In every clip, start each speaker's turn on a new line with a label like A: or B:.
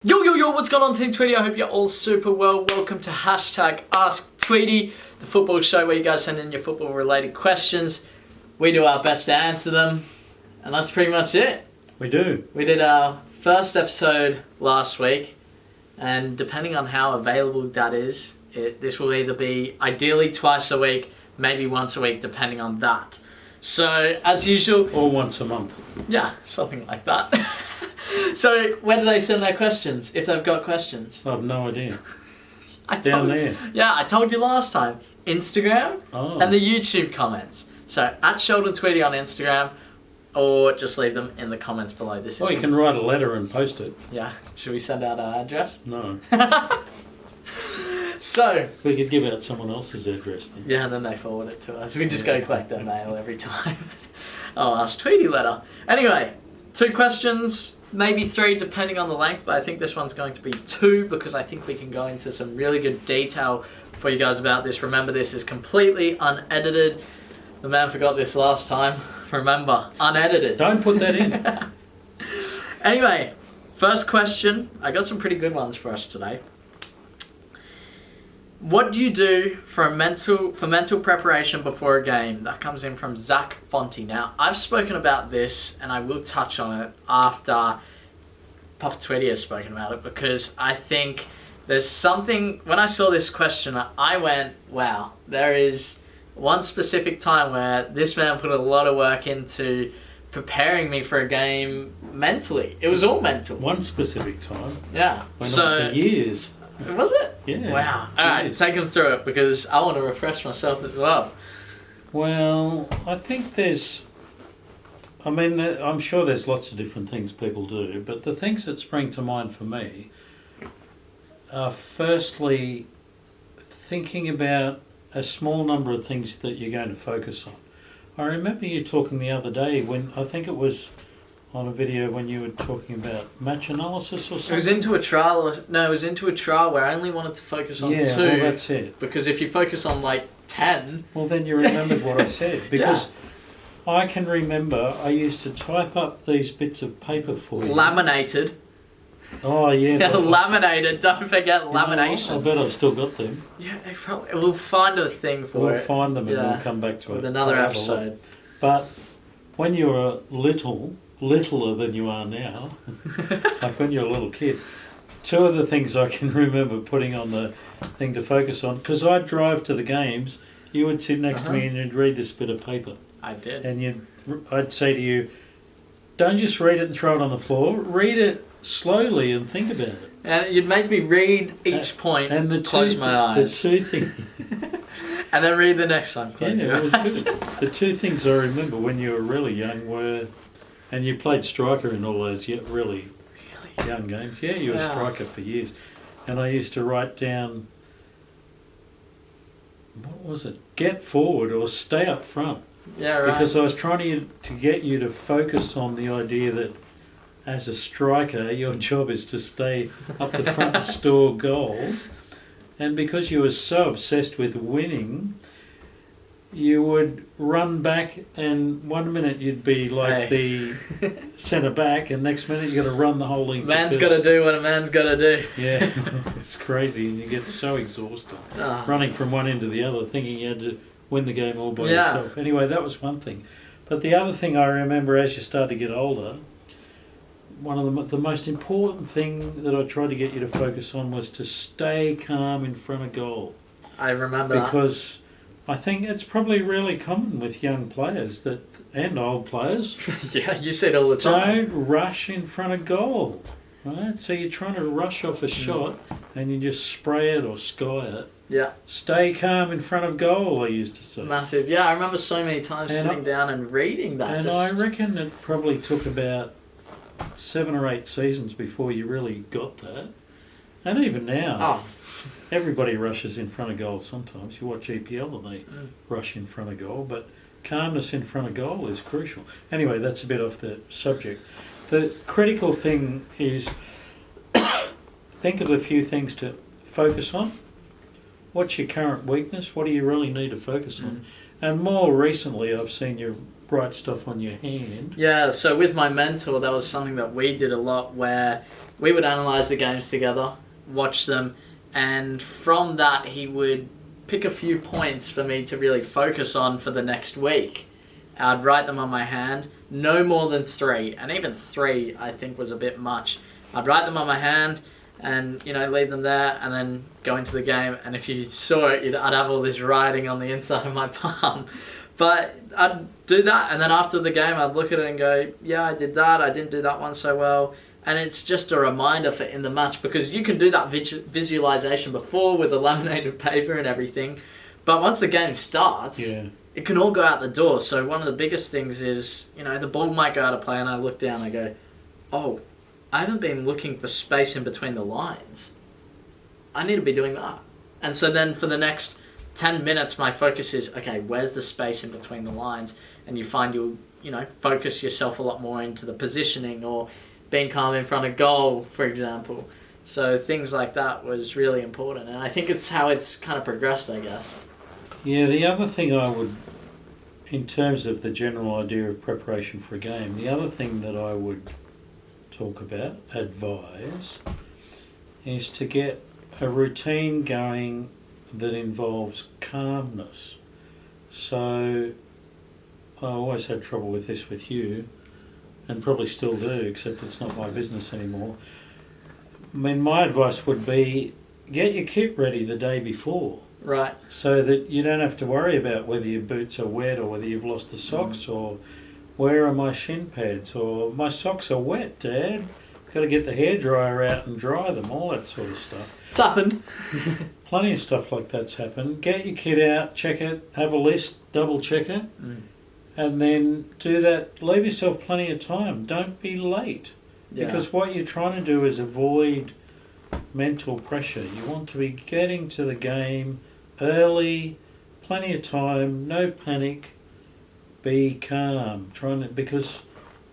A: Yo, what's going on Team Tweedie? I hope you're all super well. Welcome to #AskTweedie, the football show where you guys send in your football related questions. We do our best to answer them, and that's pretty much it.
B: We do.
A: We did our first episode last week, and depending on how available that is, this will either be ideally twice a week, maybe once a week, depending on that. So, as usual...
B: Or once a month.
A: Yeah, something like that. So, where do they send their questions, if they've got questions?
B: I have no idea.
A: Down
B: there?
A: Yeah, I told you last time. Instagram and the YouTube comments. So, @SheldonTweedie on Instagram, or just leave them in the comments below.
B: You can write a letter and post it.
A: Yeah. Should we send out our address?
B: No.
A: So...
B: We could give out someone else's address then.
A: Yeah, and then they forward it to us. We just go collect their mail every time. Oh, Ask Tweedie letter. Anyway, 2 questions, maybe 3 depending on the length, but I think this one's going to be 2 because I think we can go into some really good detail for you guys about this. Remember, this is completely unedited. The man forgot this last time. Remember, unedited.
B: Don't put that in.
A: Anyway, first question. I got some pretty good ones for us today. What do you do for mental preparation before a game? That comes in from Zac Fonty. Now, I've spoken about this, and I will touch on it after Papa Tweedie has spoken about it, because I think there's something... When I saw this question, I went, wow, there is one specific time where this man put a lot of work into preparing me for a game mentally. It was all mental.
B: One specific time?
A: Yeah.
B: Went on for years.
A: Was it?
B: Yeah.
A: Wow. Alright, take them through it because I want to refresh myself as well.
B: Well, I think I'm sure there's lots of different things people do, but the things that spring to mind for me are firstly thinking about a small number of things that you're going to focus on. I remember you talking the other day when, I think it was on a video when you were talking about match analysis or something.
A: It was into a trial where I only wanted to focus on 2.
B: Well, that's it.
A: Because if you focus on like 10...
B: Well, then you remembered what I said. Because I can remember I used to type up these bits of paper for you.
A: Laminated.
B: Oh, yeah.
A: Laminated. Don't forget lamination.
B: I bet I've still got them.
A: Yeah, we'll find a thing for it.
B: We'll find them and we'll come back to it.
A: With another episode.
B: But when you were littler than you are now, like when you're a little kid, 2 of the things I can remember putting on the thing to focus on, because I'd drive to the games, you would sit next to me and you'd read this bit of paper.
A: I did.
B: And I'd say to you, don't just read it and throw it on the floor, read it slowly and think about it.
A: And you'd make me read each point and close my eyes.
B: The 2 things...
A: And then read the next one. Close your eyes.
B: The 2 things I remember when you were really young were... And you played striker in all those really young games. Yeah, you were a striker for years. And I used to write down, what was it? Get forward or stay up front.
A: Yeah, right.
B: Because I was trying to get you to focus on the idea that as a striker, your job is to stay up the front and store goals. And because you were so obsessed with winning, you would run back, and one minute you'd be like the centre back, and next minute you've got to run the whole length.
A: Man's got to do what a man's got to do.
B: Yeah, it's crazy, and you get so exhausted running from one end to the other, thinking you had to win the game all by yourself. Anyway, that was one thing. But the other thing I remember as you start to get older, one of the most important thing that I tried to get you to focus on was to stay calm in front of goal.
A: I remember
B: because I think it's probably really common with young players and old players.
A: Yeah, you say it all the time.
B: Don't rush in front of goal, right? So you're trying to rush off a shot and you just spray it or sky it.
A: Yeah. Stay
B: calm in front of goal, I used to say.
A: Massive. Yeah, I remember so many times sitting down and reading that.
B: And I reckon it probably took about 7 or 8 seasons before you really got that. And even now... Everybody rushes in front of goal sometimes. You watch EPL and they rush in front of goal, but calmness in front of goal is crucial. Anyway, that's a bit off the subject. The critical thing is think of a few things to focus on. What's your current weakness? What do you really need to focus on? And more recently, I've seen you write stuff on your hand.
A: Yeah, so with my mentor, that was something that we did a lot where we would analyse the games together, watch them, and from that he would pick a few points for me to really focus on for the next week. I'd write them on my hand, no more than 3, and even 3 I think was a bit much. I'd write them on my hand and, leave them there and then go into the game, and if you saw it, I'd have all this writing on the inside of my palm. But I'd do that, and then after the game I'd look at it and go, yeah, I did that, I didn't do that one so well. And it's just a reminder for in the match, because you can do that visualization before with a laminated paper and everything. But once the game starts, it can all go out the door. So one of the biggest things is, the ball might go out of play and I look down and I go, oh, I haven't been looking for space in between the lines. I need to be doing that. And so then for the next 10 minutes, my focus is, okay, where's the space in between the lines? And you find you'll, focus yourself a lot more into the positioning or being calm in front of goal, for example. So things like that was really important. And I think it's how it's kind of progressed, I guess.
B: Yeah, the other thing I would, in terms of the general idea of preparation for a game, the other thing that I would talk about, advise, is to get a routine going that involves calmness. So I always had trouble with this with you, and probably still do, except it's not my business anymore. I mean, my advice would be get your kit ready the day before.
A: Right.
B: So that you don't have to worry about whether your boots are wet or whether you've lost the socks or where are my shin pads or my socks are wet, Dad. Got to get the hairdryer out and dry them, all that sort of stuff.
A: It's happened.
B: Plenty of stuff like that's happened. Get your kit out, check it, have a list, double check it. And then do that. Leave yourself plenty of time. Don't be late. Yeah. Because what you're trying to do is avoid mental pressure. You want to be getting to the game early, plenty of time, no panic, be calm. Because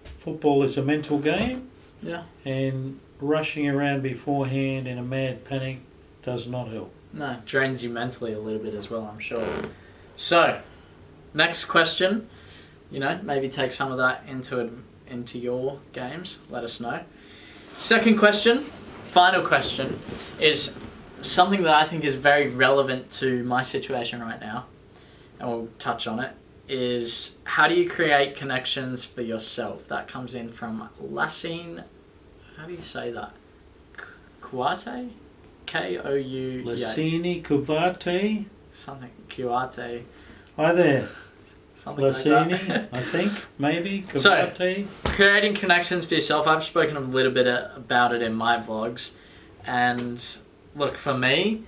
B: football is a mental game.
A: Yeah.
B: And rushing around beforehand in a mad panic does not help.
A: No, it drains you mentally a little bit as well, I'm sure. So, next question. Maybe take some of that into your games. Let us know. Second question, final question, is something that I think is very relevant to my situation right now, and we'll touch on it, is how do you create connections for yourself? That comes in from Lassine, how do you say that? Kouyate? K-O-U...
B: Lassine Kouyate?
A: Something, Kouyate.
B: Hi there.
A: Lassine, like that.
B: I think, maybe.
A: So, creating connections for yourself. I've spoken a little bit about it in my vlogs. And look, for me,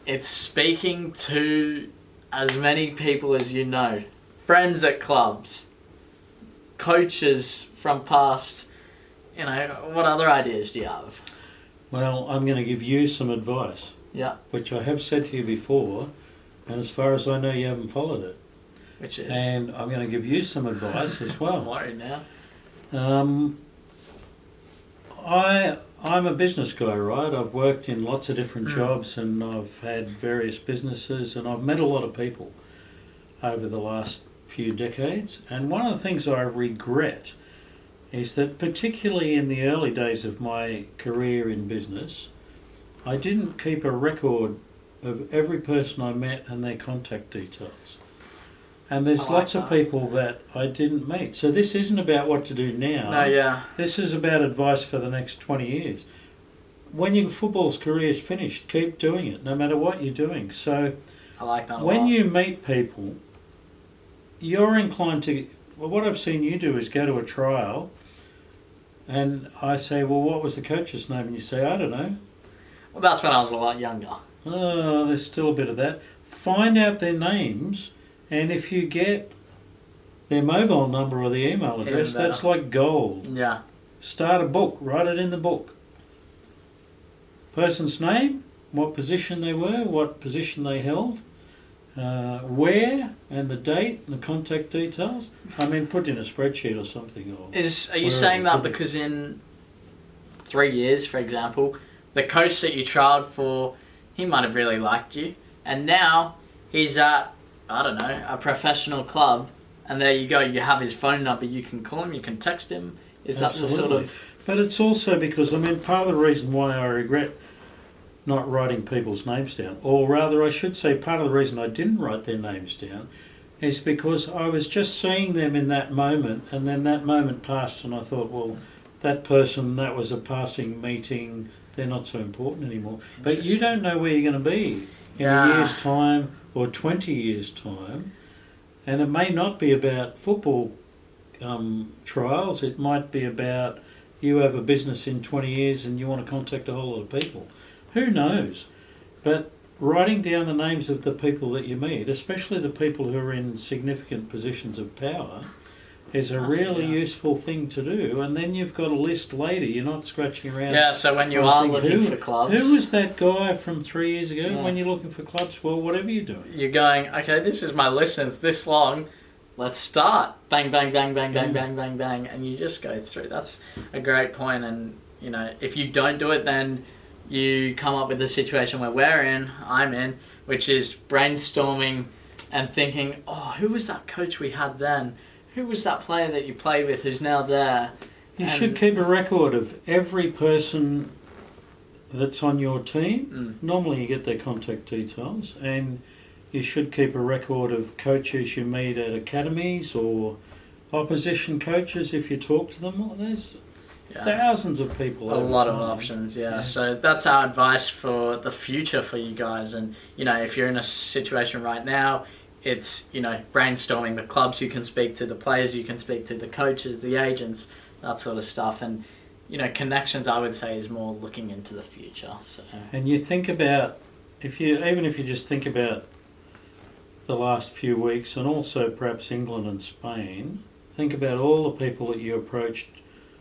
A: it's speaking to as many people as you know. Friends at clubs. Coaches from past. What other ideas do you have?
B: Well, I'm going to give you some advice.
A: Yeah. Which
B: I have said to you before. And as far as I know, you haven't followed it.
A: Which is?
B: And I'm going to give you some advice as well.
A: I'm worried now.
B: I'm a business guy, right? I've worked in lots of different jobs and I've had various businesses and I've met a lot of people over the last few decades. And one of the things I regret is that particularly in the early days of my career in business, I didn't keep a record of every person I met and their contact details. And there's lots of people that I didn't meet. So this isn't about what to do now.
A: No, yeah.
B: This is about advice for the next 20 years. When your football's career is finished, keep doing it, no matter what you're doing. So
A: I like that a lot.
B: When you meet people, you're inclined to... Well, what I've seen you do is go to a trial and I say, well, what was the coach's name? And you say, I don't know.
A: Well, that's when I was a lot younger.
B: Oh, there's still a bit of that. Find out their names... And if you get their mobile number or the email address, that's like gold.
A: Yeah.
B: Start a book. Write it in the book. Person's name, what position they were, what position they held, where, and the date, and the contact details. I mean, put in a spreadsheet or something.
A: Are you saying that because in 3 years, for example, the coach that you trialed for, he might have really liked you, and now he's at, I don't know, a professional club, and there you go, you have his phone number, you can call him, you can text him. Is that the sort of
B: But it's also because, I mean, part of the reason why I regret not writing people's names down, or rather I should say part of the reason I didn't write their names down, is because I was just seeing them in that moment, and then that moment passed and I thought, well, that person, that was a passing meeting, they're not so important anymore. But you don't know where you're going to be in a year's time or 20 years' time, and it may not be about football trials, it might be about you have a business in 20 years and you want to contact a whole lot of people. Who knows? But writing down the names of the people that you meet, especially the people who are in significant positions of power, is a really useful thing to do. And then you've got a list later. You're not scratching around.
A: Yeah, so when you are looking for clubs...
B: Who was that guy from 3 years ago? Yeah. When you're looking for clubs, well, whatever you're doing.
A: You're going, okay, this is my list and it's this long. Let's start. Bang, bang, bang, bang, bang, bang, bang, bang. And you just go through. That's a great point. And, you know, if you don't do it, then you come up with the situation where I'm in, which is brainstorming and thinking, oh, who was that coach we had then? Who was that player that you played with who's now there?
B: You should keep a record of every person that's on your team. Normally you get their contact details, and you should keep a record of coaches you meet at academies or opposition coaches if you talk to them. There's thousands of people.
A: A lot of options, yeah. So that's our advice for the future for you guys. And, you know, if you're in a situation right now, it's, you know, brainstorming the clubs you can speak to, the players you can speak to, the coaches, the agents, that sort of stuff. And, you know, connections, I would say, is more looking into the future. So.
B: And you think about, even if you just think about the last few weeks, and also perhaps England and Spain, think about all the people that you approached,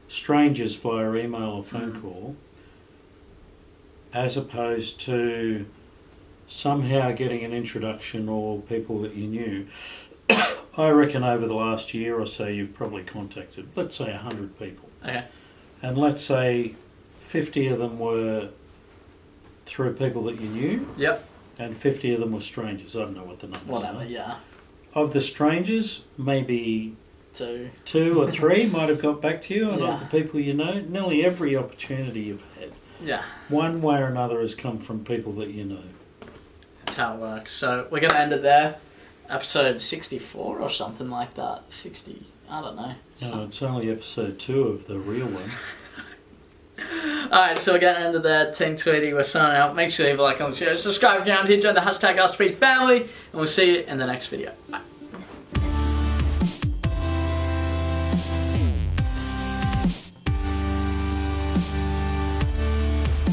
B: strangers via email or phone call, as opposed to somehow getting an introduction or people that you knew. I reckon over the last year or so you've probably contacted, let's say 100 people.
A: Okay.
B: And let's say 50 of them were through people that you knew.
A: Yep.
B: And 50 of them were strangers. I don't know what the numbers are.
A: Whatever, yeah.
B: Of the strangers, maybe two or three might have got back to you, and of the people you know, nearly every opportunity you've had, one way or another, has come from people that you know.
A: That's how it works. So we're going to end it there. Episode 64 or something like that. 60, I don't know.
B: No, it's only episode 2 of the real one.
A: Alright, so we're going to end it there. Team Tweedie, we're signing out. Make sure you leave a like on the show. Subscribe if you're not here. Join the hashtag AskTweedieFamily. And we'll see you in the next video. Bye.